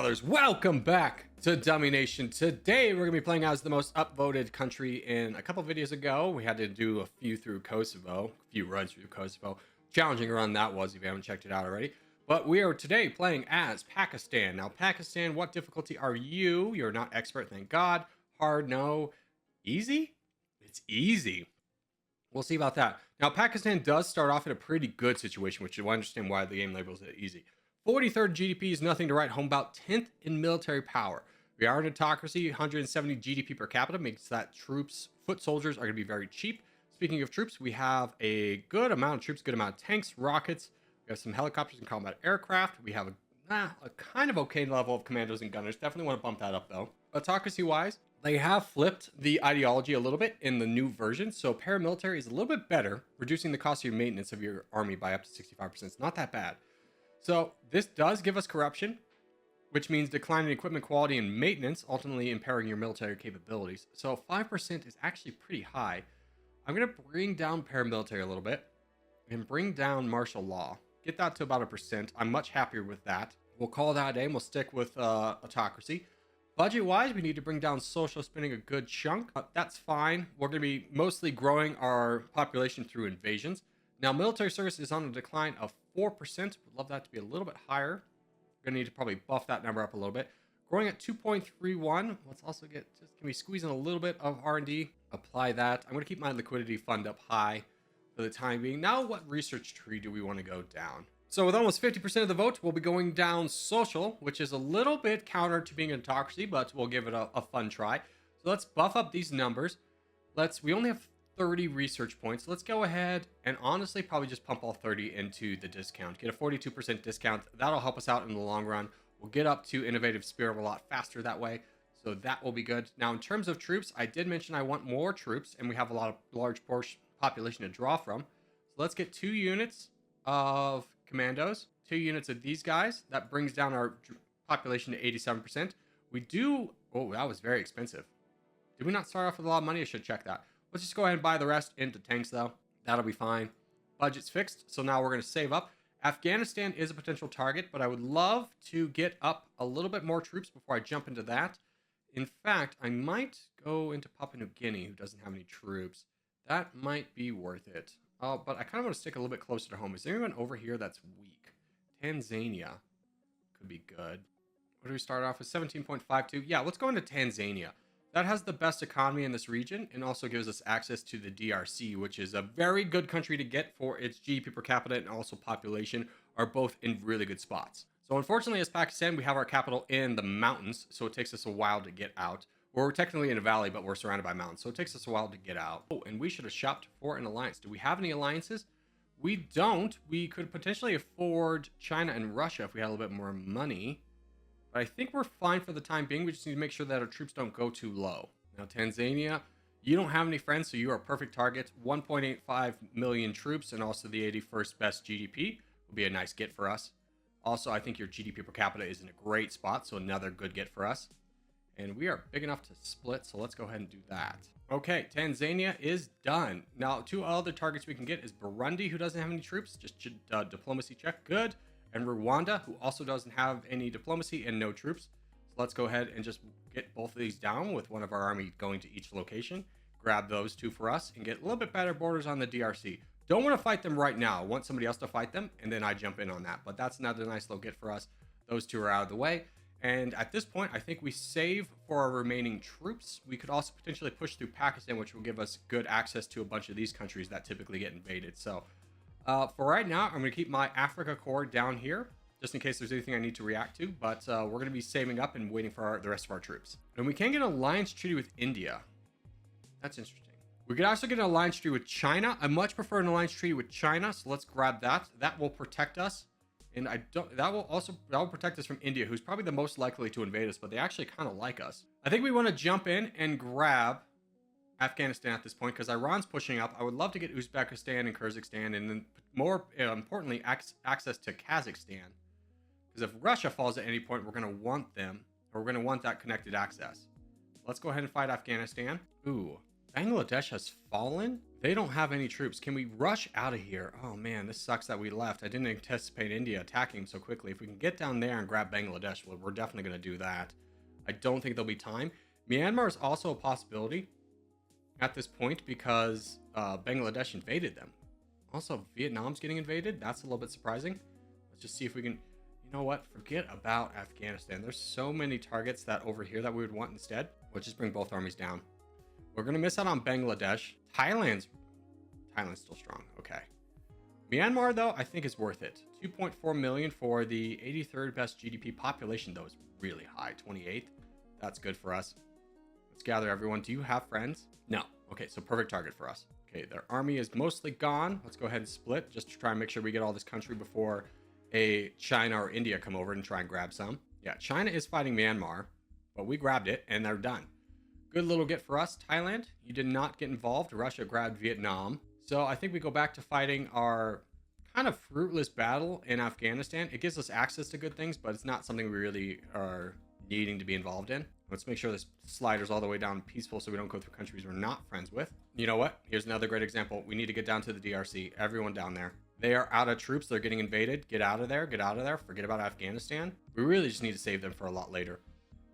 brothers, welcome back to DummyNation. Today we're going to be playing as the most upvoted country. In a couple videos ago we had to do a few through Kosovo, a few runs through Kosovo. Challenging run that was, if you haven't checked it out already. But we are today playing as Pakistan. Now Pakistan, what difficulty are you? You're not expert, thank God. Hard, no. Easy? It's easy. We'll see about that. Now Pakistan does start off in a pretty good situation, which you'll understand why the game labels it easy. 43rd GDP is nothing to write home about. 10th in military power. We are an autocracy. 170 GDP per capita makes that foot soldiers are going to be very cheap. Speaking of troops, we have a good amount of troops, good amount of tanks, rockets. We have some helicopters and combat aircraft. We have a kind of okay level of commandos and gunners. Definitely want to bump that up though. Autocracy-wise, they have flipped the ideology a little bit in the new version. So paramilitary is a little bit better, reducing the cost of your maintenance of your army by up to 65%. It's not that bad. So this does give us corruption, which means decline in equipment quality and maintenance, ultimately impairing your military capabilities. So 5% is actually pretty high. I'm going to bring down paramilitary a little bit and bring down martial law. Get that to about 1%. I'm much happier with that. We'll call that a day and we'll stick with autocracy. Budget-wise, we need to bring down social spending a good chunk. That's fine. We're going to be mostly growing our population through invasions. Now, military service is on a decline of 4%. Would love that to be a little bit higher. We're going to need to probably buff that number up a little bit. Growing at 2.31. Let's also can we squeeze in a little bit of R&D? Apply that. I'm going to keep my liquidity fund up high for the time being. Now, what research tree do we want to go down? So with almost 50% of the vote, we'll be going down social, which is a little bit counter to being an autocracy, but we'll give it a fun try. So let's buff up these numbers. We only have 30 research points. Let's go ahead and honestly probably just pump all 30 into the discount. Get a 42% discount. That'll help us out in the long run. We'll get up to innovative spirit a lot faster that way. So that will be good. Now, in terms of troops, I did mention I want more troops, and we have a large population to draw from. So let's get 2 units of commandos, 2 units of these guys. That brings down our population to 87%. Oh, that was very expensive. Did we not start off with a lot of money? I should check that. Let's just go ahead and buy the rest into tanks though. That'll be fine. Budget's fixed. So now we're going to save up. Afghanistan is a potential target, but I would love to get up a little bit more troops before I jump into that. In fact, I might go into Papua New Guinea, who doesn't have any troops. That might be worth it. But I kind of want to stick a little bit closer to home. Is there anyone over here that's weak? Tanzania could be good. What do we start off with? 17.52. Yeah, let's go into Tanzania. That has the best economy in this region and also gives us access to the DRC, which is a very good country to get for its GDP per capita and also population are both in really good spots. So unfortunately, as Pakistan, we have our capital in the mountains, so it takes us a while to get out. We're technically in a valley, but we're surrounded by mountains, so it takes us a while to get out. Oh, and we should have shopped for an alliance. Do we have any alliances? We don't. We could potentially afford China and Russia if we had a little bit more money. But I think we're fine for the time being. We just need to make sure that our troops don't go too low. Now, Tanzania, you don't have any friends, so you are a perfect target. 1.85 million troops and also the 81st best GDP will be a nice get for us. Also, I think your GDP per capita is in a great spot, so another good get for us. And we are big enough to split, so let's go ahead and do that. Okay, Tanzania is done. Now, 2 other targets we can get is Burundi, who doesn't have any troops. Just diplomacy check. Good. And Rwanda, who also doesn't have any diplomacy and no troops. So let's go ahead and just get both of these down with one of our army going to each location. Grab those 2 for us and get a little bit better borders on the DRC. Don't want to fight them right now. I want somebody else to fight them, and then I jump in on that. But that's another nice little get for us. Those 2 are out of the way. And at this point, I think we save for our remaining troops. We could also potentially push through Pakistan, which will give us good access to a bunch of these countries that typically get invaded. So for right now, I'm going to keep my Africa Corps down here, just in case there's anything I need to react to. But we're going to be saving up and waiting for the rest of our troops. And we can get an alliance treaty with India. That's interesting. We could also get an alliance treaty with China. I much prefer an alliance treaty with China, so let's grab that. That will protect us. And that will protect us from India, who's probably the most likely to invade us, but they actually kind of like us. I think we want to jump in and grab Afghanistan at this point because Iran's pushing up. I would love to get Uzbekistan and Kyrgyzstan, and then more importantly, access to Kazakhstan. Because if Russia falls at any point, we're going to want them, or we're going to want that connected access. Let's go ahead and fight Afghanistan. Ooh, Bangladesh has fallen. They don't have any troops. Can we rush out of here? Oh man, this sucks that we left. I didn't anticipate India attacking so quickly. If we can get down there and grab Bangladesh, well, we're definitely going to do that. I don't think there'll be time. Myanmar is also a possibility at this point because Bangladesh invaded them. Also, Vietnam's getting invaded. That's a little bit surprising. Let's just see if we can... You know what? Forget about Afghanistan. There's so many targets that over here that we would want instead. We'll just bring both armies down. We're going to miss out on Bangladesh. Thailand's still strong. Okay. Myanmar, though, I think is worth it. 2.4 million for the 83rd best GDP. Population, though, is really high. 28th. That's good for us. Let's gather everyone. Do you have friends? No. Okay, so perfect target for us. Okay, their army is mostly gone. Let's go ahead and split just to try and make sure we get all this country before a China or India come over and try and grab some. Yeah, China is fighting Myanmar, but we grabbed it and they're done. Good little get for us. Thailand, you did not get involved. Russia grabbed Vietnam. So I think we go back to fighting our kind of fruitless battle in Afghanistan. It gives us access to good things, but it's not something we really are needing to be involved in. Let's make sure this slider's all the way down peaceful so we don't go through countries we're not friends with. You know what? Here's another great example. We need to get down to the DRC. Everyone down there. They are out of troops. They're getting invaded. Get out of there. Get out of there. Forget about Afghanistan. We really just need to save them for a lot later.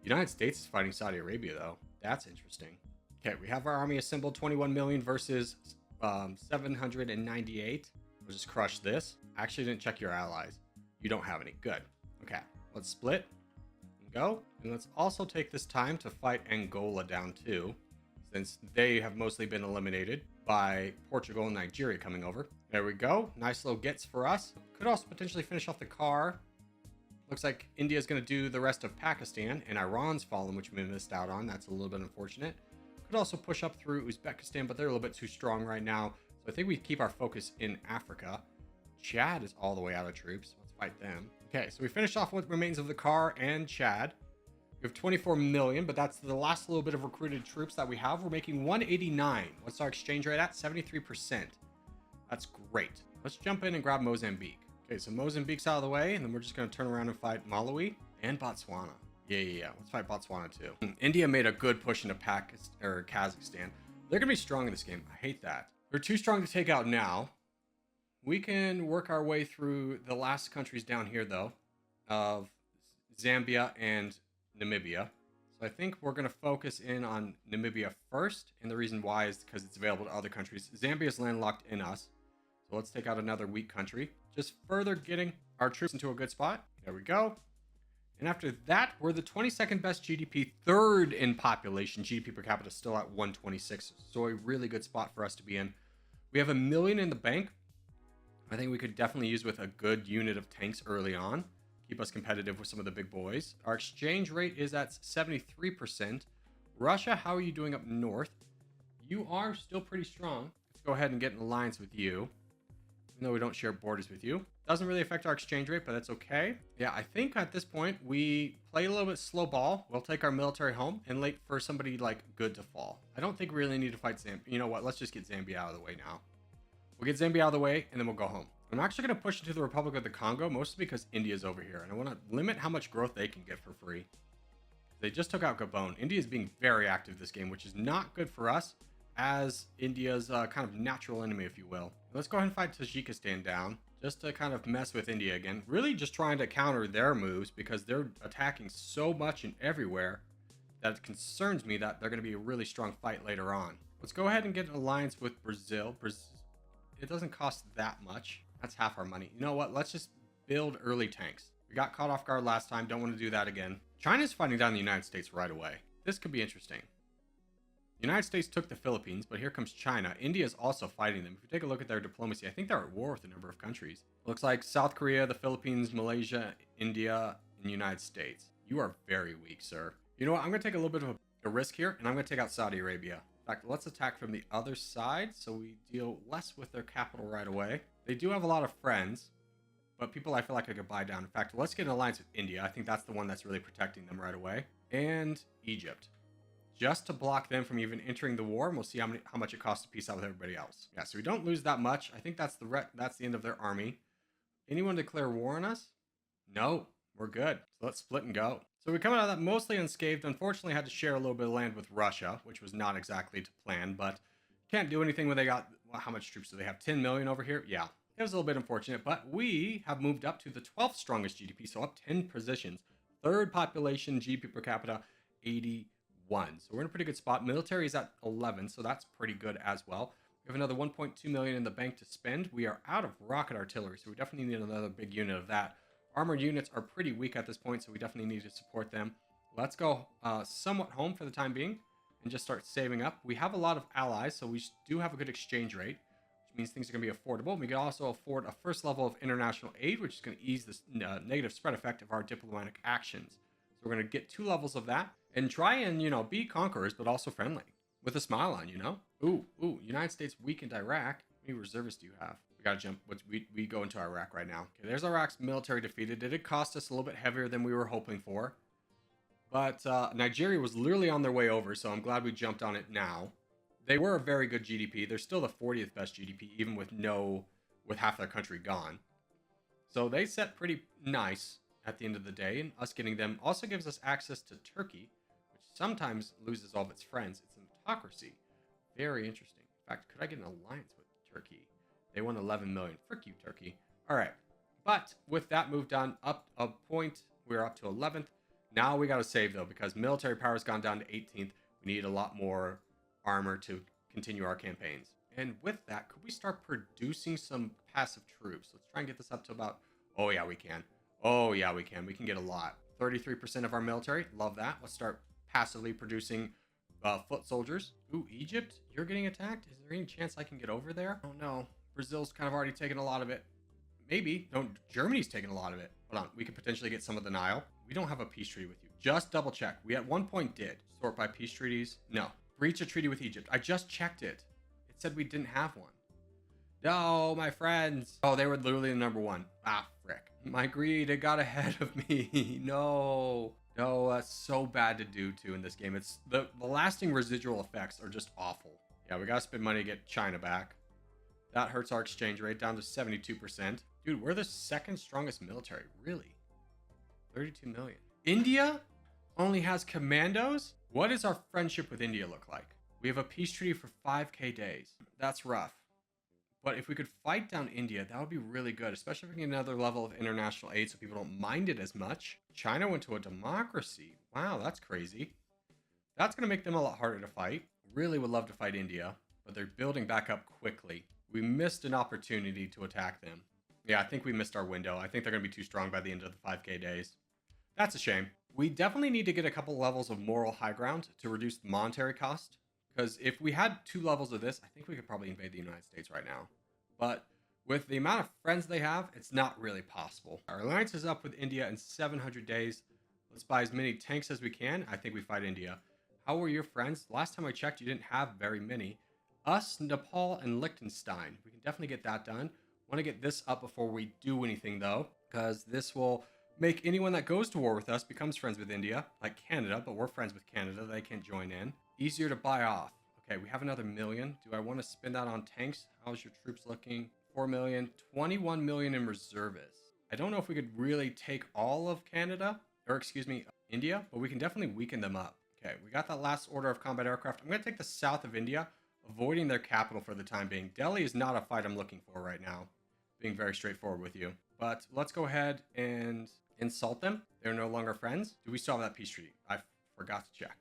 The United States is fighting Saudi Arabia, though. That's interesting. Okay, we have our army assembled. 21 million versus 798. We'll just crush this. I actually didn't check your allies. You don't have any. Good. Okay, let's split and go. And let's also take this time to fight Angola down too, since they have mostly been eliminated by Portugal and Nigeria coming over. There we go. Nice little gets for us. Could also potentially finish off the car. Looks like India is going to do the rest of Pakistan, and Iran's fallen, which we missed out on. That's a little bit unfortunate. Could also push up through Uzbekistan, but they're a little bit too strong right now. So I think we keep our focus in Africa. Chad is all the way out of troops. Let's fight them. Okay, so we finished off what remains of the car and Chad. We have 24 million, but that's the last little bit of recruited troops that we have. We're making 189. What's our exchange rate at? 73%. That's great. Let's jump in and grab Mozambique. Okay, so Mozambique's out of the way, and then we're just going to turn around and fight Malawi and Botswana. Yeah. Let's fight Botswana too. India made a good push into Pakistan or Kazakhstan. They're going to be strong in this game. I hate that. They're too strong to take out now. We can work our way through the last countries down here, though, of Zambia and Namibia. So I think we're going to focus in on Namibia first, and the reason why is because it's available to other countries. Zambia is landlocked in us, so let's take out another weak country. Just further getting our troops into a good spot. There we go. And after that, we're the 22nd best GDP, third in population. GDP per capita still at 126, so a really good spot for us to be in. We have 1 million in the bank. I think we could definitely use with a good unit of tanks early on. Keep us competitive with some of the big boys. Our exchange rate is at 73%. Russia, how are you doing up north? You are still pretty strong. Let's go ahead and get an alliance with you. Even though we don't share borders with you. Doesn't really affect our exchange rate, but that's okay. Yeah, I think at this point, we play a little bit slow ball. We'll take our military home and wait for somebody like good to fall. I don't think we really need to fight Zambia. You know what? Let's just get Zambia out of the way now. We'll get Zambia out of the way, and then we'll go home. I'm actually going to push into the Republic of the Congo, mostly because India's over here, and I want to limit how much growth they can get for free. They just took out Gabon. India is being very active this game, which is not good for us, as India's kind of natural enemy, if you will. Let's go ahead and fight Tajikistan down, just to kind of mess with India again. Really just trying to counter their moves, because they're attacking so much and everywhere that it concerns me that they're going to be a really strong fight later on. Let's go ahead and get an alliance with Brazil. It doesn't cost that much. That's half our money. You know what? Let's just build early tanks. We got caught off guard last time. Don't want to do that again. China's fighting down the United States right away. This could be interesting. The United States took the Philippines, but here comes China. India is also fighting them. If you take a look at their diplomacy, I think they're at war with a number of countries. Looks like South Korea, the Philippines, Malaysia, India, and the United States. You are very weak, sir. You know what? I'm going to take a little bit of a risk here, and I'm going to take out Saudi Arabia. In fact, let's attack from the other side so we deal less with their capital right away. They do have a lot of friends, but people I feel like I could buy down. In fact, let's get an alliance with India. I think that's the one that's really protecting them right away. And Egypt. Just to block them from even entering the war, and we'll see how much it costs to peace out with everybody else. Yeah, so we don't lose that much. I think that's the end of their army. Anyone declare war on us? No, We're good. So let's split and go. So we come out of that mostly unscathed. Unfortunately, had to share a little bit of land with Russia, which was not exactly to plan, but can't do anything when they got, well, how much troops do they have? 10 million over here? Yeah, it was a little bit unfortunate, but we have moved up to the 12th strongest GDP, so up 10 positions. Third population, GDP per capita, 81. So we're in a pretty good spot. Military is at 11, so that's pretty good as well. We have another 1.2 million in the bank to spend. We are out of rocket artillery, so we definitely need another big unit of that. Armored units are pretty weak at this point, so we definitely need to support them. Let's go somewhat home for the time being and just start saving up. We have a lot of allies, so we do have a good exchange rate, which means things are going to be affordable. We can also afford a first level of international aid, which is going to ease this negative spread effect of our diplomatic actions. So we're going to get 2 levels of that and try and, be conquerors, but also friendly with a smile on, Ooh, United States weakened Iraq. How many reservists do you have? We got to jump. We go into Iraq right now. Okay, there's Iraq's military defeated. It did cost us a little bit heavier than we were hoping for. But Nigeria was literally on their way over, so I'm glad we jumped on it now. They were a very good GDP. They're still the 40th best GDP, even with half their country gone. So they set pretty nice at the end of the day, and us getting them also gives us access to Turkey, which sometimes loses all of its friends. It's an autocracy. Very interesting. In fact, could I get an alliance with Turkey? They won 11 million. Frick you, Turkey. All right. But with that move done, up a point, we're up to 11th. Now we got to save, though, because military power has gone down to 18th. We need a lot more armor to continue our campaigns. And with that, could we start producing some passive troops? Let's try and get this up to about... Oh, yeah, we can. Oh, yeah, we can. We can get a lot. 33% of our military. Love that. Let's start passively producing foot soldiers. Ooh, Egypt? You're getting attacked? Is there any chance I can get over there? Oh, no. Brazil's kind of already taken a lot of it. Maybe. No, Germany's taken a lot of it. Hold on. We could potentially get some of the Nile. We don't have a peace treaty with you. Just double check. We at one point did. Sort by peace treaties. No. Breach a treaty with Egypt. I just checked it. It said we didn't have one. No, my friends. Oh, they were literally the number 1. Ah, frick. My greed, it got ahead of me. No. No, that's so bad to do too in this game. It's the lasting residual effects are just awful. Yeah, we gotta spend money to get China back. That hurts our exchange rate down to 72%. Dude, we're the 2nd strongest military. Really? 32 million. India only has commandos? What does our friendship with India look like? We have a peace treaty for 5k days. That's rough. But if we could fight down India, that would be really good, especially if we get another level of international aid so people don't mind it as much. China went to a democracy. Wow, that's crazy. That's going to make them a lot harder to fight. Really would love to fight India, but they're building back up quickly. We missed an opportunity to attack them. Yeah, I think we missed our window. I think they're going to be too strong by the end of the 5k days. That's a shame. We definitely need to get a couple levels of moral high ground to reduce the monetary cost. Because if we had 2 levels of this, I think we could probably invade the United States right now. But with the amount of friends they have, it's not really possible. Our alliance is up with India in 700 days. Let's buy as many tanks as we can. I think we fight India. How were your friends? Last time I checked, you didn't have very many. Us, Nepal, and Liechtenstein. We can definitely get that done. Want to get this up before we do anything, though, because this will make anyone that goes to war with us becomes friends with India, like Canada, but we're friends with Canada. They can't join in. Easier to buy off. Okay, we have another million. Do I want to spend that on tanks? How's your troops looking? 4 million, 21 million in reservists. I don't know if we could really take all of Canada, or excuse me, India, but we can definitely weaken them up. Okay, we got that last order of combat aircraft. I'm going to take the south of India, avoiding their capital for the time being. Delhi is not a fight I'm looking for right now, being very straightforward with you. But let's go ahead and insult them. They're no longer friends. Do we still have that peace treaty? I forgot to check.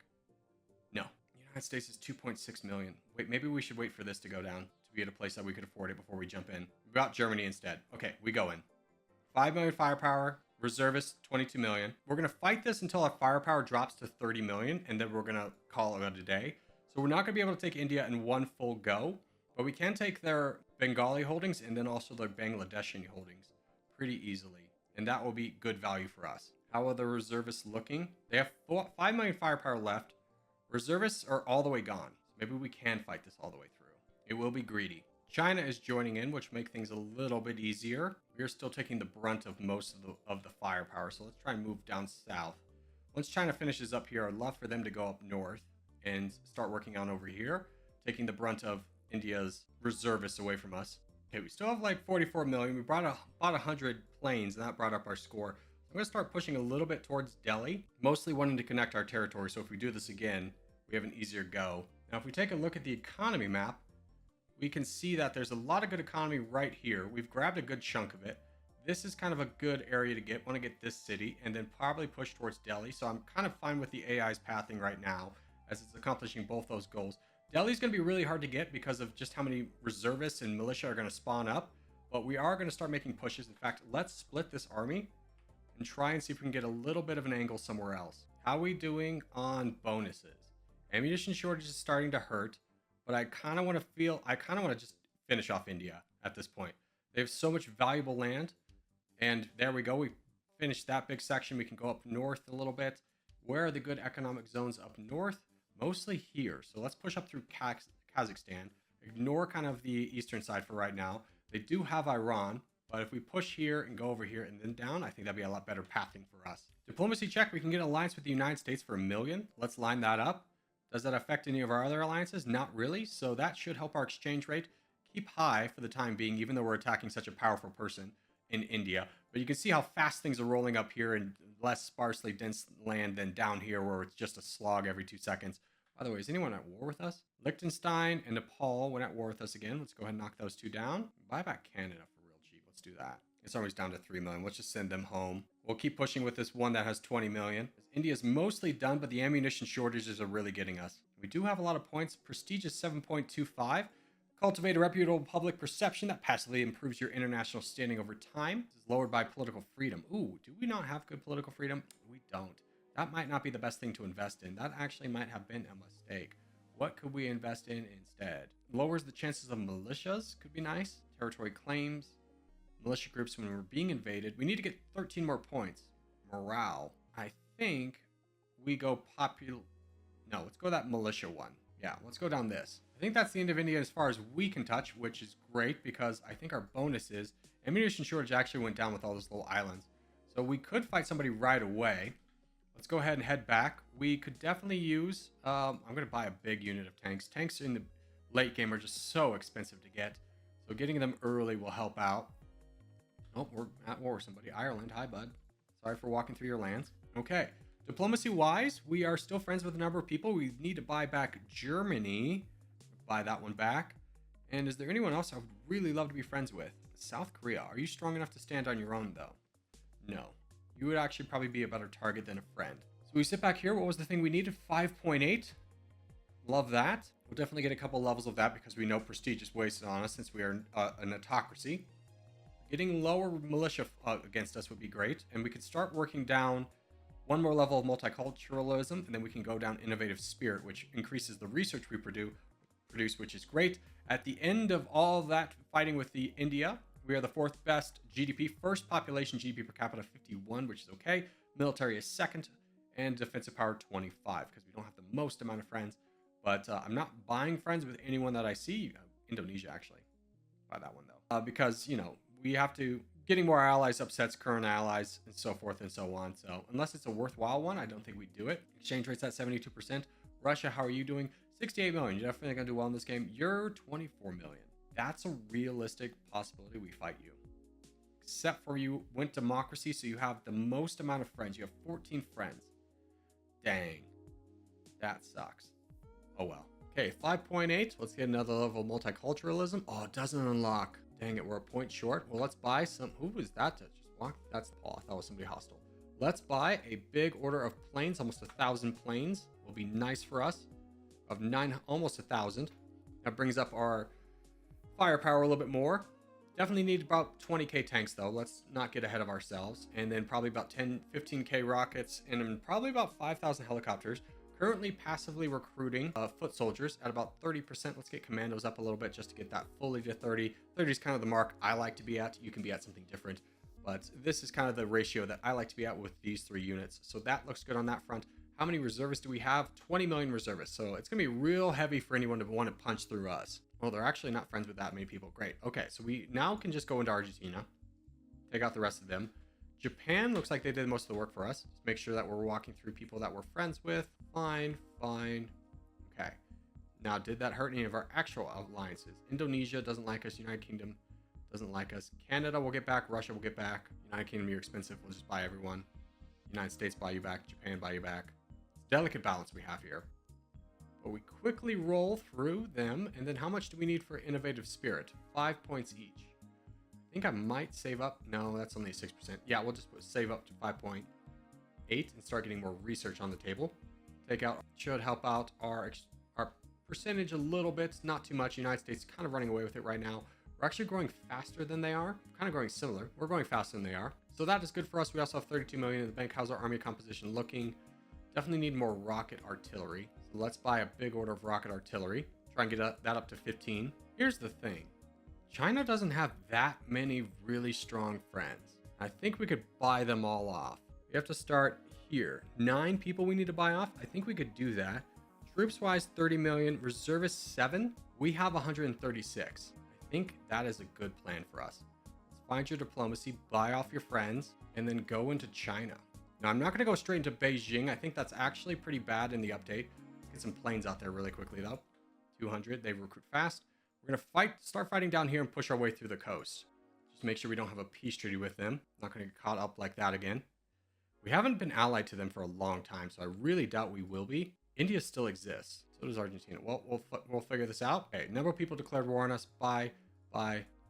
No. The United States is 2.6 million. Wait, maybe we should wait for this to go down to be at a place that we could afford it before we jump in. We got Germany instead. Okay, we go in. 5 million firepower. Reservists, 22 million. We're going to fight this until our firepower drops to 30 million, and then we're going to call it a day. So we're not going to be able to take India in one full go, but we can take their Bengali holdings and then also their Bangladeshi holdings pretty easily. And that will be good value for us. How are the reservists looking? They have 5 million firepower left. Reservists are all the way gone. Maybe we can fight this all the way through. It will be greedy. China is joining in, which make things a little bit easier. We are still taking the brunt of most of the firepower, so let's try and move down south. Once China finishes up here, I'd love for them to go up north and start working on over here, taking the brunt of India's reservists away from us. Okay, we still have like 44 million. We bought 100 planes, and that brought up our score. I'm going to start pushing a little bit towards Delhi, mostly wanting to connect our territory. So if we do this again, we have an easier go. Now, if we take a look at the economy map, we can see that there's a lot of good economy right here. We've grabbed a good chunk of it. This is kind of a good area to get. Want to get this city and then probably push towards Delhi. So I'm kind of fine with the AI's pathing right now as it's accomplishing both those goals. Delhi's going to be really hard to get because of just how many reservists and militia are going to spawn up. But we are going to start making pushes. In fact, let's split this army and try and see if we can get a little bit of an angle somewhere else. How are we doing on bonuses? Ammunition shortage is starting to hurt, but I kind of want to just finish off India at this point. They have so much valuable land. And there we go. We finished that big section. We can go up north a little bit. Where are the good economic zones up north? Mostly here. So let's push up through Kazakhstan. Ignore kind of the eastern side for right now. They do have Iran, but if we push here and go over here and then down, I think that'd be a lot better pathing for us. Diplomacy check. We can get an alliance with the United States for 1 million. Let's line that up. Does that affect any of our other alliances? Not really. So that should help our exchange rate keep high for the time being, even though we're attacking such a powerful person in India. But you can see how fast things are rolling up here in less sparsely dense land than down here where it's just a slog every 2 seconds. By the way, is anyone at war with us? Liechtenstein and Nepal went at war with us again. Let's go ahead and knock those two down. Buy back Canada for real cheap. Let's do that. It's always down to 3 million. Let's just send them home. We'll keep pushing with this one that has 20 million. India's mostly done, but the ammunition shortages are really getting us. We do have a lot of points. Prestige is 7.25. Cultivate a reputable public perception that passively improves your international standing over time. This is lowered by political freedom. Ooh, do we not have good political freedom? We don't. That might not be the best thing to invest in. That actually might have been a mistake. What could we invest in instead? Lowers the chances of militias. Could be nice. Territory claims. Militia groups when we're being invaded. We need to get 13 more points. Morale. I think we go popular. No, let's go that militia one. Yeah, let's go down this. I think that's the end of India as far as we can touch, which is great because I think our bonus is ammunition shortage actually went down with all those little islands. So we could fight somebody right away. Let's go ahead and head back. We could definitely use, I'm going to buy a big unit of tanks. Tanks in the late game are just so expensive to get. So getting them early will help out. Oh, we're at war with somebody. Ireland, hi bud. Sorry for walking through your lands. Okay. Diplomacy-wise, we are still friends with a number of people. We need to buy back Germany. Buy that one back. And is there anyone else I would really love to be friends with? South Korea. Are you strong enough to stand on your own, though? No. You would actually probably be a better target than a friend. So we sit back here. What was the thing we needed? 5.8. Love that. We'll definitely get a couple levels of that because we know prestige is wasted on us since we are an autocracy. Getting lower militia against us would be great. And we could start working down one more level of multiculturalism, and then we can go down innovative spirit, which increases the research we produce, which is great. At the end of all that fighting with the India, we are the 4th best GDP, first population GDP per capita 51, which is okay. Military is 2nd, and defensive power 25, because we don't have the most amount of friends. But I'm not buying friends with anyone that I see. Indonesia, actually. Buy that one, though. Because, you know, we have to... Getting more allies upsets current allies and so forth and so on. So unless it's a worthwhile one, I don't think we do it. Exchange rate's at 72%. Russia, how are you doing? 68 million. You're definitely going to do well in this game. You're 24 million. That's a realistic possibility we fight you. Except for you went democracy, so you have the most amount of friends. You have 14 friends. Dang. That sucks. Oh well. Okay, 5.8. Let's get another level of multiculturalism. Oh, it doesn't unlock. Dang it, we're a point short. Well, let's buy some... Who was that that just walked? That's Paul. I thought it was somebody hostile. Let's buy a big order of planes. Almost 1,000 planes will be nice for us. Of almost 1,000. That brings up our firepower a little bit more. Definitely need about 20k tanks, though. Let's not get ahead of ourselves. And then probably about 15k rockets. And then probably about 5,000 helicopters. Currently passively recruiting foot soldiers at about 30%. Let's get commandos up a little bit just to get that fully to 30. 30 is kind of the mark I like to be at. You can be at something different, but this is kind of the ratio that I like to be at with these 3 units. So that looks good on that front. How many reservists do we have? 20 million reservists. So it's going to be real heavy for anyone to want to punch through us. Well, they're actually not friends with that many people. Great. Okay, so we now can just go into Argentina, take out the rest of them. Japan looks like they did most of the work for us. Just make sure that we're walking through people that we're friends with. Fine, fine. Okay. Now, did that hurt any of our actual alliances? Indonesia doesn't like us. United Kingdom. Doesn't like us. Canada will get back. Russia will get back. United Kingdom, you're expensive. We'll just buy everyone. United States buy you back. Japan buy you back. It's a delicate balance we have here. But we quickly roll through them. And then how much do we need for innovative spirit? 5 points each. I think I might save up. No, that's only 6%. Yeah, we'll just save up to 5.8 and start getting more research on the table. Take out should help out our percentage a little bit. Not too much. United States kind of running away with it right now. We're actually growing faster than they are. Kind of growing similar. We're growing faster than they are. So that is good for us. We also have 32 million in the bank. How's our army composition looking? Definitely need more rocket artillery. So let's buy a big order of rocket artillery. Try and get that up to 15. Here's the thing. China doesn't have that many really strong friends. I think we could buy them all off. We have to start here. 9 people we need to buy off. I think we could do that. Troops wise, 30 million. Reservists, 7. We have 136. I think that is a good plan for us. Let's find your diplomacy, buy off your friends, and then go into China. Now, I'm not going to go straight into Beijing. I think that's actually pretty bad in the update. Let's get some planes out there really quickly, though. 200. They recruit fast. We're going to start fighting down here and push our way through the coast. Just make sure we don't have a peace treaty with them. Not going to get caught up like that again. We haven't been allied to them for a long time, so I really doubt we will be. India still exists. So does Argentina. Well, we'll figure this out. Okay, number of people declared war on us. Bye.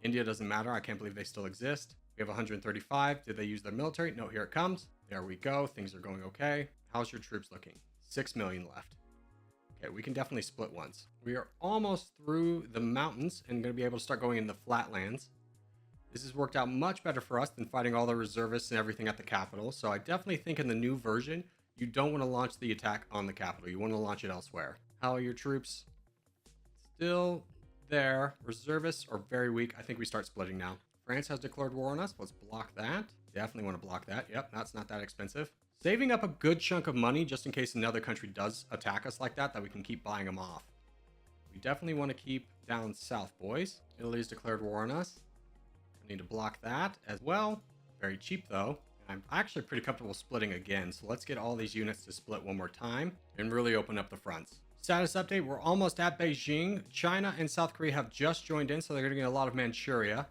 India doesn't matter. I can't believe they still exist. We have 135. Did they use their military? No, here it comes. There we go. Things are going okay. How's your troops looking? 6 million left. Okay, we can definitely split once. We are almost through the mountains and going to be able to start going in the flatlands. This has worked out much better for us than fighting all the reservists and everything at the capital. So I definitely think in the new version, you don't want to launch the attack on the capital. You want to launch it elsewhere. How are your troops? Still there. Reservists are very weak. I think we start splitting now. France has declared war on us. Let's block that. Definitely want to block that. Yep, that's not that expensive. Saving up a good chunk of money just in case another country does attack us like that we can keep buying them off. We definitely want to keep down south, boys. Italy's declared war on us. I need to block that as well. Very cheap, though. I'm actually pretty comfortable splitting again, so let's get all these units to split one more time and really open up the fronts. Status update, we're almost at Beijing. China and South Korea have just joined in, so they're going to get a lot of Manchuria.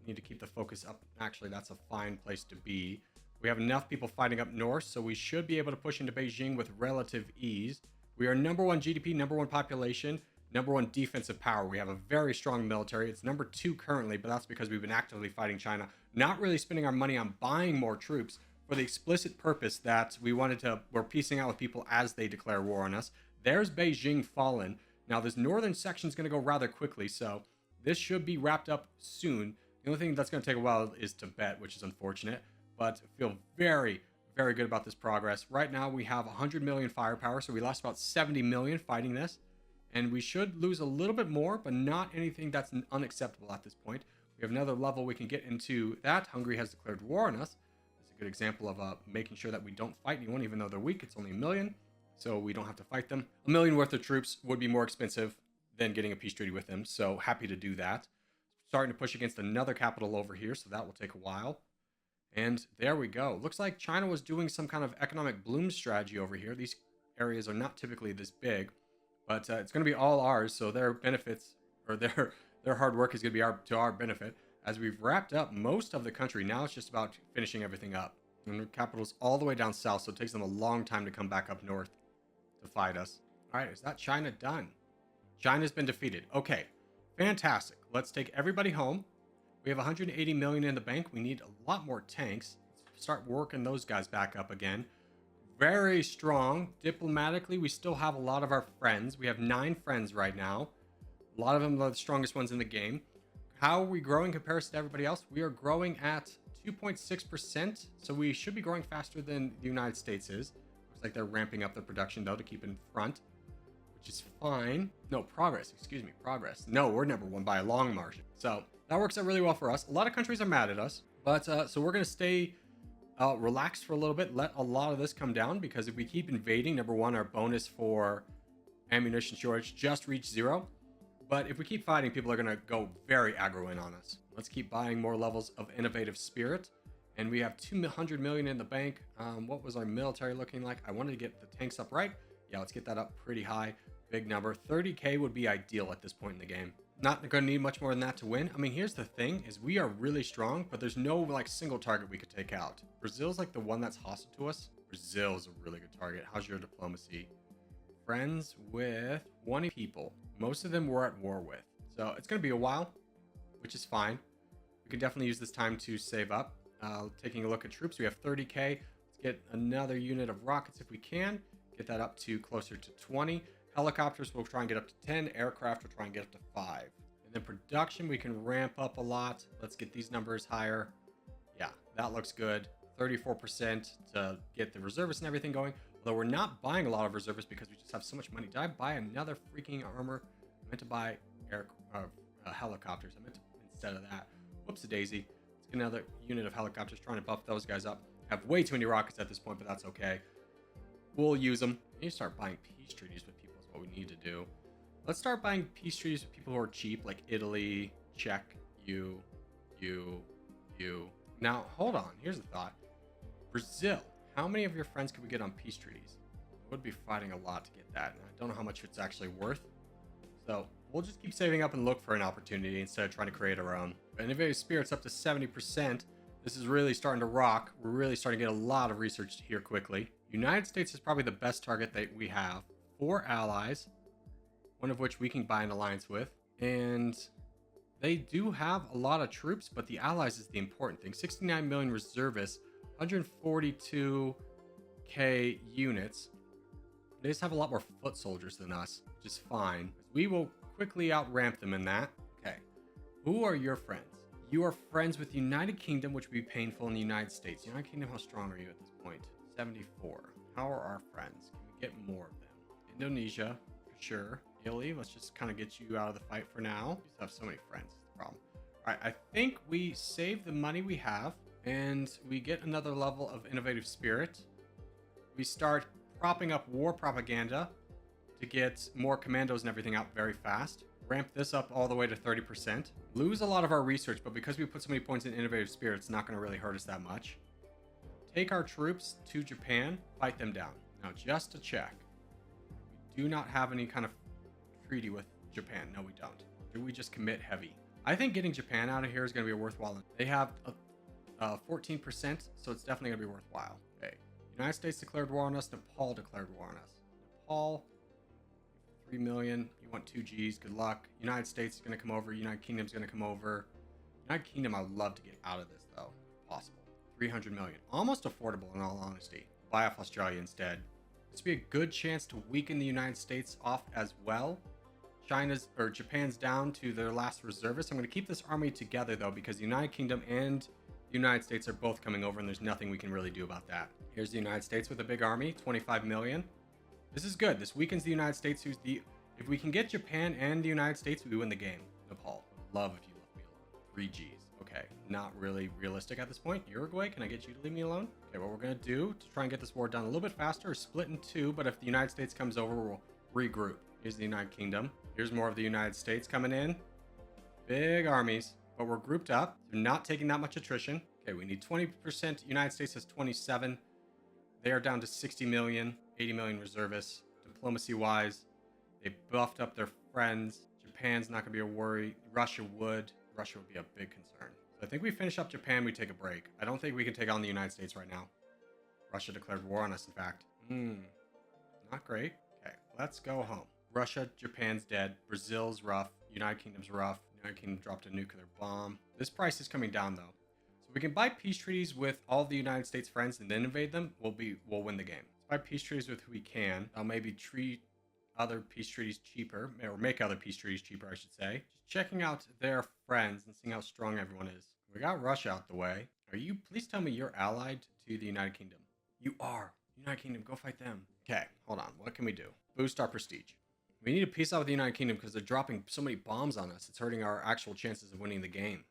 Need to keep the focus up. Actually, that's a fine place to be. We have enough people fighting up north, so we should be able to push into Beijing with relative ease. We are number 1 GDP, number 1 population, number 1 defensive power. We have a very strong military. It's number 2 currently, but that's because we've been actively fighting China, not really spending our money on buying more troops for the explicit purpose that we're piecing out with people as they declare war on us. There's Beijing fallen. Now, this northern section is going to go rather quickly, so this should be wrapped up soon. The only thing that's going to take a while is Tibet, which is unfortunate, but I feel very, very good about this progress. Right now, we have 100 million firepower, so we lost about 70 million fighting this, and we should lose a little bit more, but not anything that's unacceptable at this point. We have another level we can get into that. Hungary has declared war on us. It's a good example of making sure that we don't fight anyone, even though they're weak. It's only 1 million, so we don't have to fight them. 1 million worth of troops would be more expensive than getting a peace treaty with them, so happy to do that. Starting to push against another capital over here, so that will take a while. And there we go. Looks like China was doing some kind of economic bloom strategy over here. These areas are not typically this big, but it's going to be all ours, so their benefits, or their hard work is going to be to our benefit. As we've wrapped up most of the country, now it's just about finishing everything up. And the capital's all the way down south, so it takes them a long time to come back up north to fight us. All right, is that China done? China's been defeated. Okay, fantastic. Let's take everybody home. We have 180 million in the bank. We need a lot more tanks. Let's start working those guys back up again. Very strong. Diplomatically, we still have a lot of our friends. We have 9 friends right now. A lot of them are the strongest ones in the game. How are we growing in comparison to everybody else? We are growing at 2.6%, so we should be growing faster than the United States is. Looks like they're ramping up the production, though, to keep in front, which is fine. No, progress. Excuse me, progress. No, we're number 1 by a long margin. So that works out really well for us. A lot of countries are mad at us, but so we're going to stay relaxed for a little bit, let a lot of this come down, because if we keep invading, number 1, our bonus for ammunition shortage just reached 0. But if we keep fighting, people are going to go very aggro in on us. Let's keep buying more levels of innovative spirit. And we have 200 million in the bank. What was our military looking like? I wanted to get the tanks up right. Yeah, let's get that up pretty high. Big number. 30K would be ideal at this point in the game. Not going to need much more than that to win. I mean, here's the thing, is we are really strong, but there's no like single target we could take out. Brazil's like the one that's hostile to us. Brazil's a really good target. How's your diplomacy? Friends with 20 people. Most of them we're at war with. So it's going to be a while, which is fine. We can definitely use this time to save up. Taking a look at troops, we have 30k. Let's get another unit of rockets if we can. Get that up to closer to 20. Helicopters, we'll try and get up to 10. Aircraft, we'll try and get up to 5. And then production, we can ramp up a lot. Let's get these numbers higher. Yeah, that looks good. 34% to get the reservists and everything going. Although we're not buying a lot of reservists because we just have so much money. Did I buy another freaking armor? I meant to buy helicopters. I meant to, instead of that. Whoops-a-daisy. Let's get another unit of helicopters trying to buff those guys up. Have way too many rockets at this point, but that's okay. We'll use them. We need to start buying peace treaties with people is what we need to do. Let's start buying peace treaties with people who are cheap, like Italy, Czech, you. Now, hold on. Here's a thought. Brazil. How many of your friends could we get on peace treaties? I would be fighting a lot to get that, and I don't know how much it's actually worth. So we'll just keep saving up and look for an opportunity instead of trying to create our own. Innovative Spirit's up to 70%. This is really starting to rock. We're really starting to get a lot of research here quickly. United States is probably the best target that we have. 4 allies, one of which we can buy an alliance with. And they do have a lot of troops, but the allies is the important thing. 69 million reservists, 142k units. They just have a lot more foot soldiers than us, which is fine. We will quickly outramp them in that. Okay, who are your friends? You are friends with the United Kingdom, which would be painful in the United States. United Kingdom, how strong are you at this point? 74. How are our friends? Can we get more of them? Indonesia, for sure. Italy, let's just kind of get you out of the fight for now. You have so many friends, that's the problem. All right, I think we save the money we have and we get another level of innovative spirit. We start propping up war propaganda to get more commandos and everything out very fast. Ramp this up all the way to 30%. Lose a lot of our research, but because we put so many points in innovative spirit, it's not going to really hurt us that much. Take our troops to Japan, fight them down. Now, just to check, we do not have any kind of treaty with Japan. No, we don't. Do we just commit heavy? I think getting Japan out of here is going to be worthwhile. They have 14%, so it's definitely going to be worthwhile. Okay. United States declared war on us. Nepal declared war on us. Nepal, 3 million. You want 2 Gs. Good luck. United States is going to come over. United Kingdom's going to come over. United Kingdom, I'd love to get out of this, though, if possible. 300 million. Almost affordable, in all honesty. Buy off Australia instead. This would be a good chance to weaken the United States off as well. Japan's down to their last reservists. I'm going to keep this army together, though, because the United Kingdom and the United States are both coming over, and there's nothing we can really do about that. Here's the United States with a big army, 25 million. This is good. This weakens the United States, if we can get Japan and the United States, we win the game. Nepal, love if you left me alone. 3 Gs. Okay, not really realistic at this point. Uruguay, can I get you to leave me alone? Okay, what we're going to do to try and get this war done a little bit faster is split in 2, but if the United States comes over, we'll regroup. Here's the United Kingdom. Here's more of the United States coming in. Big armies, but we're grouped up. They're not taking that much attrition. Okay, we need 20%. United States has 27. They are down to 60 million, 80 million reservists. Diplomacy-wise, they buffed up their friends. Japan's not going to be a worry. Russia would be a big concern. So I think we finish up Japan, we take a break. I don't think we can take on the United States right now. Russia declared war on us, in fact. Not great. Okay, let's go home. Russia, Japan's dead. Brazil's rough. United Kingdom's rough. United Kingdom dropped a nuclear bomb. This price is coming down, though. So we can buy peace treaties with all the United States friends and then invade them. We'll win the game. Let's buy peace treaties with who we can. I'll maybe treat other peace treaties cheaper, or make other peace treaties cheaper, I should say. Just checking out their friends and seeing how strong everyone is. We got Russia out the way. Please tell me you're allied to the United Kingdom. You are. United Kingdom, go fight them. Okay, hold on. What can we do? Boost our prestige. We need to peace out with the United Kingdom because they're dropping so many bombs on us. It's hurting our actual chances of winning the game.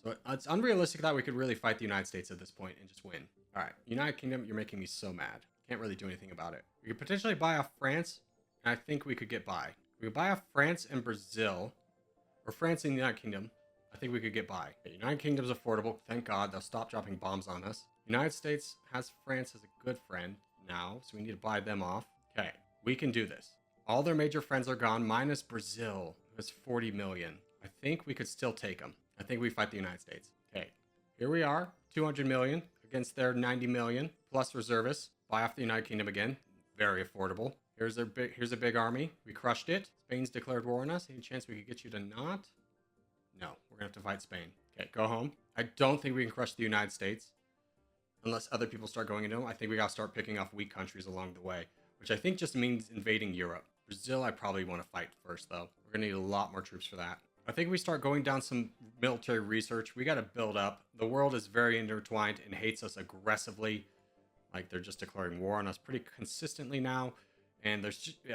So it's unrealistic that we could really fight the United States at this point and just win. All right, United Kingdom, you're making me so mad. Can't really do anything about it. We could potentially buy off France, and I think we could get by. We could buy off France and Brazil, or France and the United Kingdom. I think we could get by. Okay, United Kingdom's affordable. Thank God, they'll stop dropping bombs on us. United States has France as a good friend now, so we need to buy them off. Okay, we can do this. All their major friends are gone, minus Brazil, It was 40 million. I think we could still take them. I think we fight the United States. Okay, here we are, 200 million against their 90 million plus reservists. Buy off the United Kingdom again. Very affordable. Here's a big army. We crushed it. Spain's declared war on us. Any chance we could get you to not? No, we're gonna have to fight Spain. Okay, go home. I don't think we can crush the United States unless other people start going into them. I think we gotta start picking off weak countries along the way, which I think just means invading Europe. Brazil, I probably want to fight first, though. We're gonna need a lot more troops for that. I think we start going down some military research. We gotta build up. The world is very intertwined and hates us aggressively. Like, they're just declaring war on us pretty consistently now. And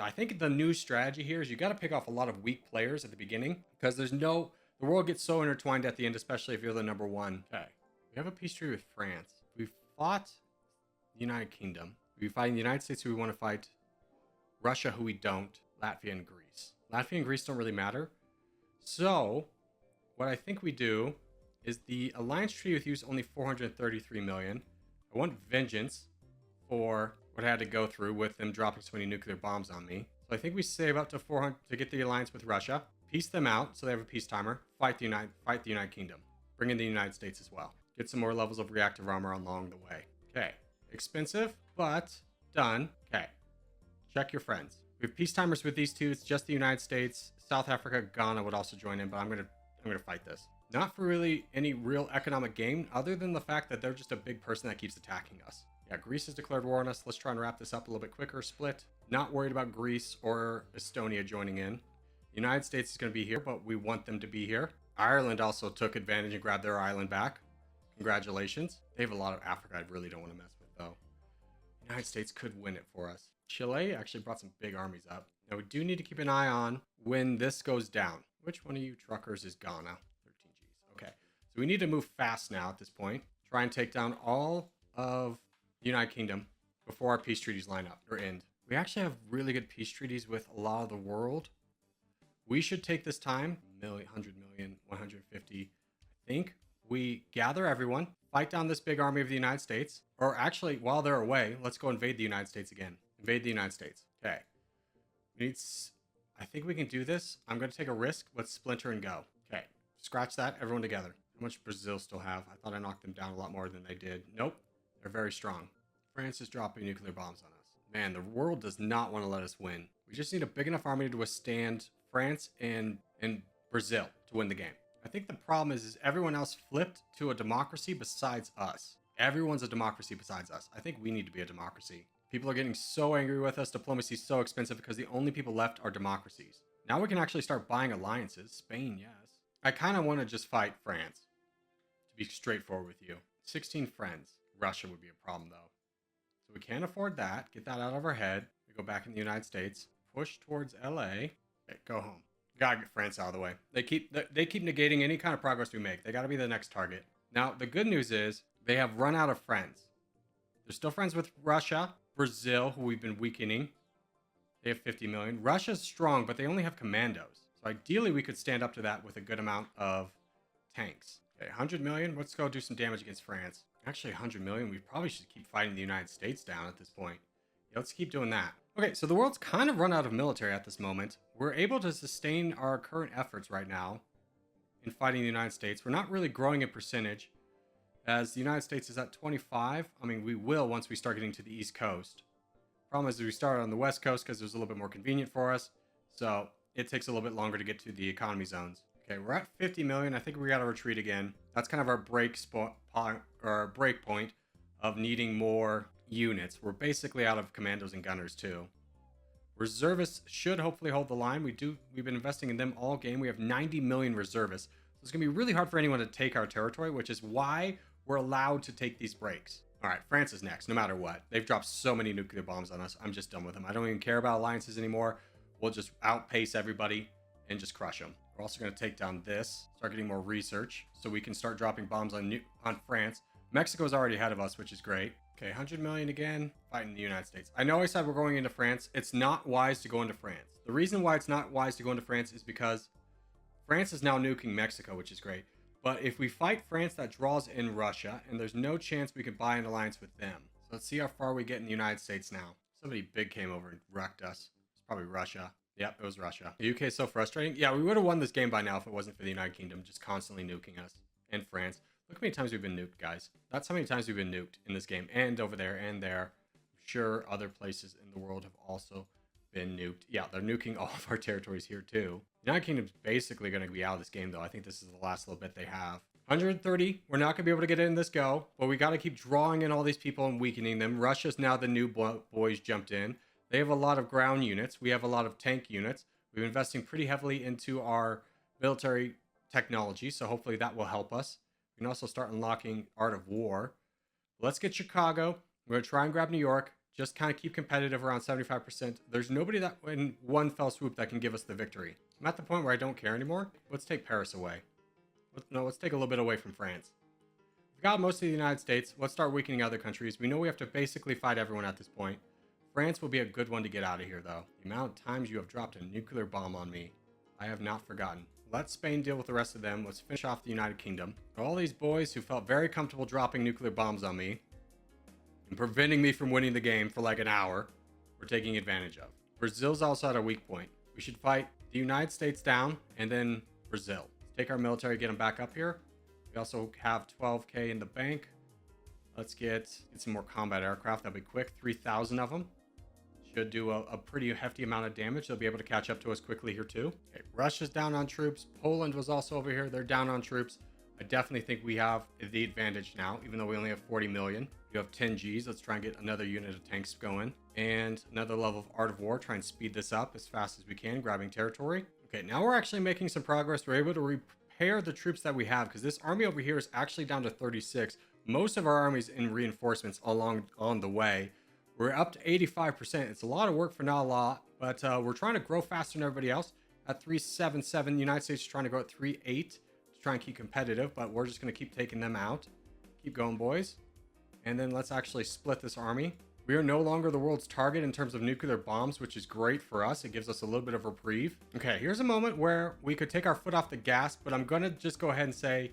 I think the new strategy here is you got to pick off a lot of weak players at the beginning because the world gets so intertwined at the end, especially if you're the number one. Okay, we have a peace treaty with France. We fought the United Kingdom. We fight the United States, who we want to fight. Russia, who we don't. Latvia and Greece. Latvia and Greece don't really matter. So what I think we do is the alliance treaty with you is only 433 million. I want vengeance for what I had to go through with them dropping so many nuclear bombs on me. So I think we save up to 400 to get the alliance with Russia, peace them out so they have a peace timer, fight the United Kingdom, bring in the United States as well, get some more levels of reactive armor along the way. Okay, expensive, but done. Okay, check your friends. We have peace timers with these two. It's just the United States. South Africa, Ghana would also join in, but I'm gonna fight this. Not for really any real economic gain, other than the fact that they're just a big person that keeps attacking us. Yeah, Greece has declared war on us. Let's try and wrap this up a little bit quicker. Split. Not worried about Greece or Estonia joining in. The United States is going to be here, but we want them to be here. Ireland also took advantage and grabbed their island back. Congratulations. They have a lot of Africa I really don't want to mess with, though. The United States could win it for us. Chile actually brought some big armies up. Now, we do need to keep an eye on when this goes down. Which one of you truckers is Ghana? 13 Gs. Okay. So we need to move fast now at this point. Try and take down all of the United Kingdom before our peace treaties line up or end. We actually have really good peace treaties with a lot of the world. We should take this time, 100 million, 150. I think we gather everyone, fight down this big army of the United States, or actually, while they're away, let's go invade the United States again. Invade the United States. Okay. I think we can do this. I'm going to take a risk. Let's splinter and go. Okay. Scratch that. Everyone together. How much Brazil still have? I thought I knocked them down a lot more than they did. Nope. They're very strong. France is dropping nuclear bombs on us. Man, the world does not want to let us win. We just need a big enough army to withstand France and Brazil to win the game. I think the problem is everyone else flipped to a democracy besides us. Everyone's a democracy besides us. I think we need to be a democracy. People are getting so angry with us. Diplomacy is so expensive because the only people left are democracies. Now we can actually start buying alliances. Spain, yes. I kind of want to just fight France, to be straightforward with you. 16 friends. Russia would be a problem, though. So we can't afford that. Get that out of our head. We go back in the United States. Push towards LA. Okay, go home. Gotta get France out of the way. They keep negating any kind of progress we make. They gotta be the next target. Now, the good news is they have run out of friends. They're still friends with Russia, Brazil, who we've been weakening. They have 50 million. Russia's strong, but they only have commandos. So ideally, we could stand up to that with a good amount of tanks. Okay, 100 million. Let's go do some damage against France. Actually, 100 million. We probably should keep fighting the United States down at this point. Yeah, let's keep doing that. Okay, so the world's kind of run out of military at this moment. We're able to sustain our current efforts right now in fighting the United States. We're not really growing in percentage, as the United States is at 25. I mean, we will once we start getting to the East Coast. Problem is we started on the West Coast because it was a little bit more convenient for us. So it takes a little bit longer to get to the economy zones. Okay, we're at 50 million. I think we got to retreat again. That's kind of our break point of needing more units. We're basically out of commandos and gunners too. Reservists should hopefully hold the line. We've been investing in them all game. We have 90 million reservists. So it's gonna be really hard for anyone to take our territory, which is why we're allowed to take these breaks. All right, France is next, no matter what. They've dropped so many nuclear bombs on us. I'm just done with them. I don't even care about alliances anymore. We'll just outpace everybody and just crush them. We're also going to take down this, start getting more research, so we can start dropping bombs on France. Mexico's already ahead of us, which is great. Okay, 100 million again, fighting the United States. I know I said we're going into France. It's not wise to go into France. The reason why it's not wise to go into France is because France is now nuking Mexico, which is great. But if we fight France, that draws in Russia, and there's no chance we could buy an alliance with them. So let's see how far we get in the United States now. Somebody big came over and wrecked us. It's probably Russia. Yep, it was Russia. The UK is so frustrating. Yeah, we would have won this game by now if it wasn't for the United Kingdom just constantly nuking us. And France. Look how many times we've been nuked, guys. That's how many times we've been nuked in this game. And over there and there. I'm sure other places in the world have also been nuked. Yeah, they're nuking all of our territories here too. The United Kingdom's basically going to be out of this game, though. I think this is the last little bit they have. 130. We're not going to be able to get in this go. But we got to keep drawing in all these people and weakening them. Russia's now the new boys jumped in. They have a lot of ground units. We have a lot of tank units. We've been investing pretty heavily into our military technology, so hopefully that will help us. We can also start unlocking Art of War. Let's get Chicago. We're going to try and grab New York. Just kind of keep competitive around 75%. There's nobody that in one fell swoop that can give us the victory. I'm at the point where I don't care anymore. Let's take Paris away. Let's take a little bit away from France. We've got most of the United States. Let's start weakening other countries. We know we have to basically fight everyone at this point. France will be a good one to get out of here, though. The amount of times you have dropped a nuclear bomb on me, I have not forgotten. Let Spain deal with the rest of them. Let's finish off the United Kingdom. All these boys who felt very comfortable dropping nuclear bombs on me and preventing me from winning the game for like an hour, we're taking advantage of. Brazil's also at a weak point. We should fight the United States down and then Brazil. Let's take our military, get them back up here. We also have 12K in the bank. Let's get some more combat aircraft. That'll be quick. 3,000 of them. Should do a pretty hefty amount of damage. They'll be able to catch up to us quickly here too. Okay, Russia's down on troops. Poland was also over here. They're down on troops. I definitely think we have the advantage now, even though we only have 40 million. You have 10 Gs. Let's try and get another unit of tanks going. And another level of Art of War. Try and speed this up as fast as we can, grabbing territory. Okay, now we're actually making some progress. We're able to repair the troops that we have because this army over here is actually down to 36. Most of our army's in reinforcements on the way. We're up to 85%. It's a lot of work for not a lot, but we're trying to grow faster than everybody else. At 377, the United States is trying to go at 38 to try and keep competitive, but we're just going to keep taking them out. Keep going, boys. And then let's actually split this army. We are no longer the world's target in terms of nuclear bombs, which is great for us. It gives us a little bit of reprieve. Okay, here's a moment where we could take our foot off the gas, but I'm going to just go ahead and say,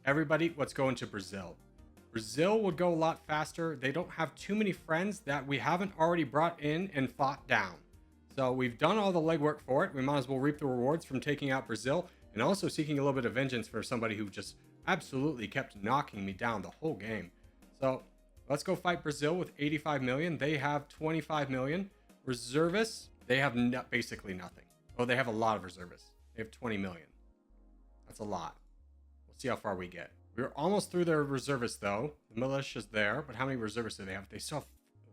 everybody, let's go into Brazil. Brazil would go a lot faster. They don't have too many friends that we haven't already brought in and fought down. So we've done all the legwork for it. We might as well reap the rewards from taking out Brazil and also seeking a little bit of vengeance for somebody who just absolutely kept knocking me down the whole game. So let's go fight Brazil with 85 million. They have 25 million. Reservists, they have basically nothing. Oh, they have a lot of reservists. They have 20 million. That's a lot. We'll see how far we get. We're almost through their reservists, though. The militia's there, but how many reservists do they have? They still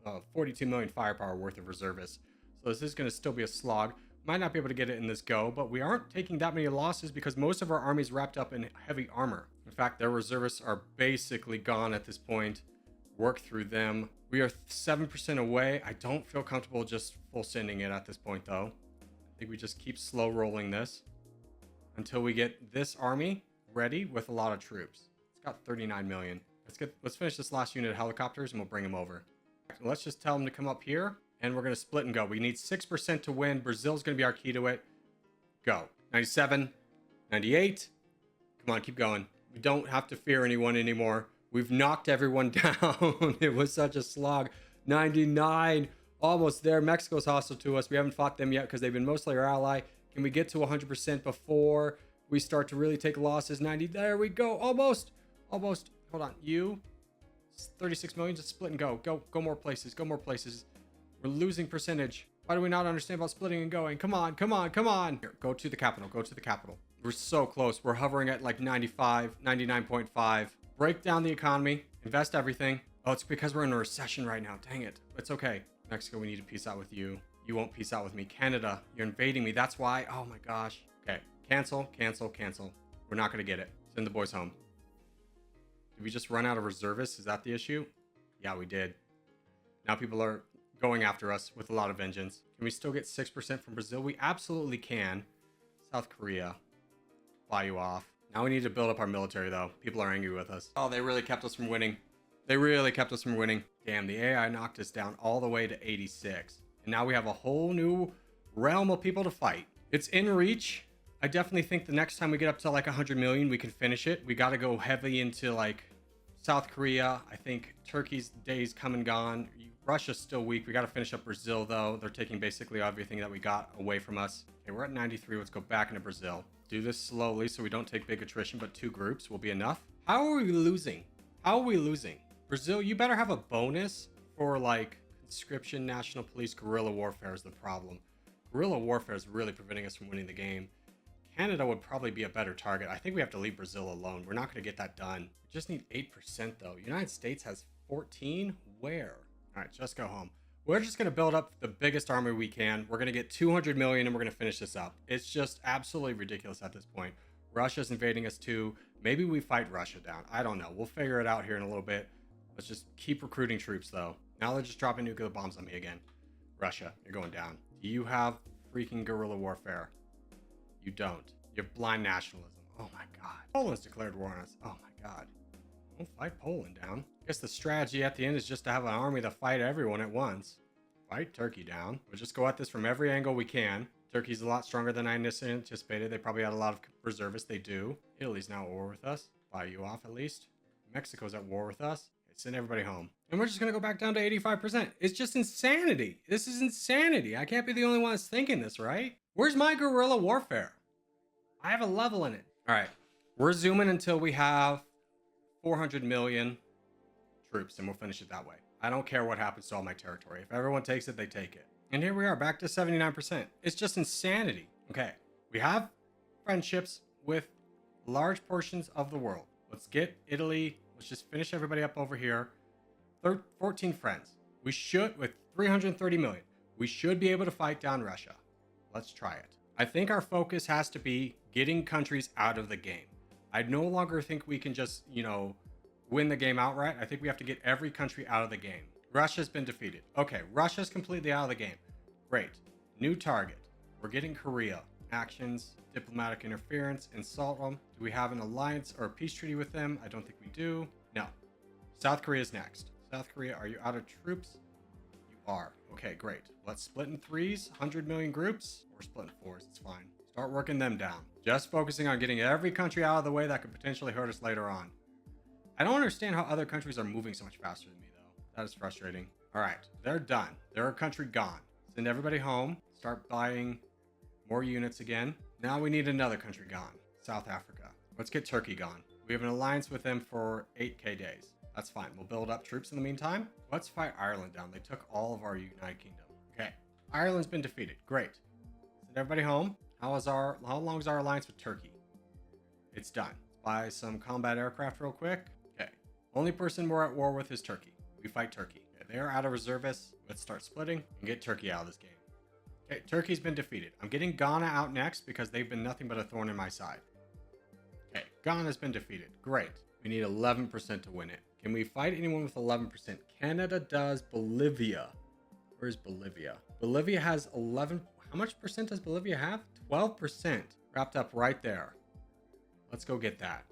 have 42 million firepower worth of reservists. So this is going to still be a slog. Might not be able to get it in this go, but we aren't taking that many losses because most of our army is wrapped up in heavy armor. In fact, their reservists are basically gone at this point. Work through them. We are 7% away. I don't feel comfortable just full sending it at this point, though. I think we just keep slow rolling this until we get this army ready with a lot of troops. Got 39 million. Let's finish this last unit of helicopters and we'll bring them over. Let's just tell them to come up here and we're going to split and go. We need 6% to win. Brazil's going to be our key to it. Go. 97, 98. Come on, keep going. We don't have to fear anyone anymore. We've knocked everyone down. It was such a slog. 99, almost there. Mexico's hostile to us. We haven't fought them yet because they've been mostly our ally. Can we get to 100% before we start to really take losses? 90, there we go. Almost. Hold on. You 36 million. Just split and go. Go more places. Go more places. We're losing percentage. Why do we not understand about splitting and going? Come on. Here, go to the capital. We're so close. We're hovering at like 95, 99.5. Break down the economy. Invest everything. Oh, it's because we're in a recession right now. Dang it. It's okay. Mexico, we need to peace out with you. You won't peace out with me. Canada, you're invading me. That's why. Oh my gosh. Okay. Cancel. We're not going to get it. Send the boys home. Did we just run out of reservists? Is that the issue? Yeah, we did. Now people are going after us with a lot of vengeance. Can we still get 6% from Brazil? We absolutely can. South Korea. Fly you off. Now we need to build up our military, though. People are angry with us. Oh, they really kept us from winning. Damn, the AI knocked us down all the way to 86. And now we have a whole new realm of people to fight. It's in reach. I definitely think the next time we get up to like 100 million, we can finish it. We got to go heavy into like South Korea. I think Turkey's days come and gone. Russia's still weak. We got to finish up Brazil, though. They're taking basically everything that we got away from us. Okay, we're at 93. Let's go back into Brazil. Do this slowly so we don't take big attrition, but 2 groups will be enough. How are we losing? How are we losing? Brazil, you better have a bonus for like conscription, national police, guerrilla warfare is the problem. Guerrilla warfare is really preventing us from winning the game. Canada would probably be a better target. I think we have to leave Brazil alone. We're not going to get that done. We just need 8% though. United States has 14. Where? All right, just go home. We're just going to build up the biggest army we can. We're going to get 200 million and we're going to finish this up. It's just absolutely ridiculous at this point. Russia's invading us too. Maybe we fight Russia down. I don't know. We'll figure it out here in a little bit. Let's just keep recruiting troops though. Now they're just dropping nuclear bombs on me again. Russia, you're going down. Do you have freaking guerrilla warfare? You don't. You have blind nationalism. Oh my god. Poland's declared war on us. Oh my god. Don't fight Poland down. I guess the strategy at the end is just to have an army to fight everyone at once. Fight Turkey down. We'll just go at this from every angle we can. Turkey's a lot stronger than I initially anticipated. They probably had a lot of reservists. They do. Italy's now at war with us. Buy you off at least. Mexico's at war with us. Send everybody home. And we're just going to go back down to 85%. It's just insanity. This is insanity. I can't be the only one that's thinking this, right? Where's my guerrilla warfare? I have a level in it. All right. We're zooming until we have 400 million troops, and we'll finish it that way. I don't care what happens to all my territory. If everyone takes it, they take it. And here we are, back to 79%. It's just insanity. Okay. We have friendships with large portions of the world. Let's get Italy. Let's just finish everybody up over here. 14 friends. We should, with 330 million, we should be able to fight down Russia. Let's try it. I think our focus has to be getting countries out of the game. I no longer think we can just, win the game outright. I think we have to get every country out of the game. Russia's been defeated. Okay, Russia's completely out of the game. Great. New target. We're getting Korea. Actions, diplomatic interference, insult them. Do we have an alliance or a peace treaty with them? I don't think we do. No. South Korea's next. South Korea, are you out of troops? You are. Okay, great. Let's split in 3s, 100 million groups. Or split in 4s, it's fine. Start working them down. Just focusing on getting every country out of the way that could potentially hurt us later on. I don't understand how other countries are moving so much faster than me, though. That is frustrating. All right, they're done. They're a country gone. Send everybody home. Start buying more units again. Now we need another country gone. South Africa. Let's get Turkey gone. We have an alliance with them for 8k days. That's fine. We'll build up troops in the meantime. Let's fight Ireland down. They took all of our United Kingdom. Okay. Ireland's been defeated. Great. Send everybody home. How long is our alliance with Turkey? It's done. Let's buy some combat aircraft real quick. Okay. Only person we're at war with is Turkey. We fight Turkey. Okay, they're out of reservists. Let's start splitting and get Turkey out of this game. Okay, Turkey's been defeated. I'm getting Ghana out next because they've been nothing but a thorn in my side. Okay, Ghana's been defeated. Great. We need 11% to win it. Can we fight anyone with 11%? Canada does. Bolivia. Where's Bolivia? Bolivia has 11. How much percent does Bolivia have? 12%. Wrapped up right there. Let's go get that.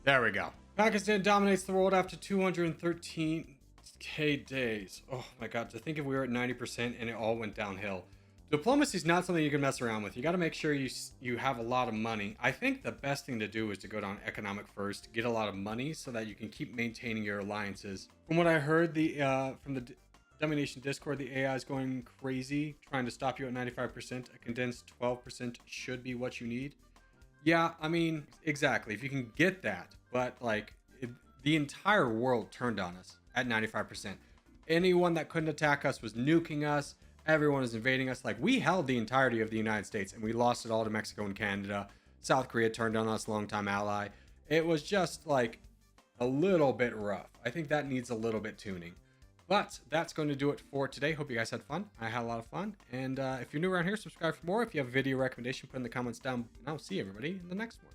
There we go. Pakistan dominates the world after 213k days. Oh my god, to think if we were at 90% and it all went downhill. Diplomacy is not something you can mess around with. You got to make sure you have a lot of money. I think the best thing to do is to go down economic first, get a lot of money so that you can keep maintaining your alliances. From what I heard, from the DummyNation Discord, the AI is going crazy, trying to stop you at 95%. A condensed 12% should be what you need. Yeah, I mean, exactly. If you can get that, but the entire world turned on us at 95%. Anyone that couldn't attack us was nuking us. Everyone is invading us. We held the entirety of the United States and we lost it all to Mexico and Canada. South Korea turned on us, longtime ally. It was just a little bit rough. I think that needs a little bit tuning. But that's going to do it for today. Hope you guys had fun. I had a lot of fun. And if you're new around here, subscribe for more. If you have a video recommendation, put in the comments down. And I'll see everybody in the next one.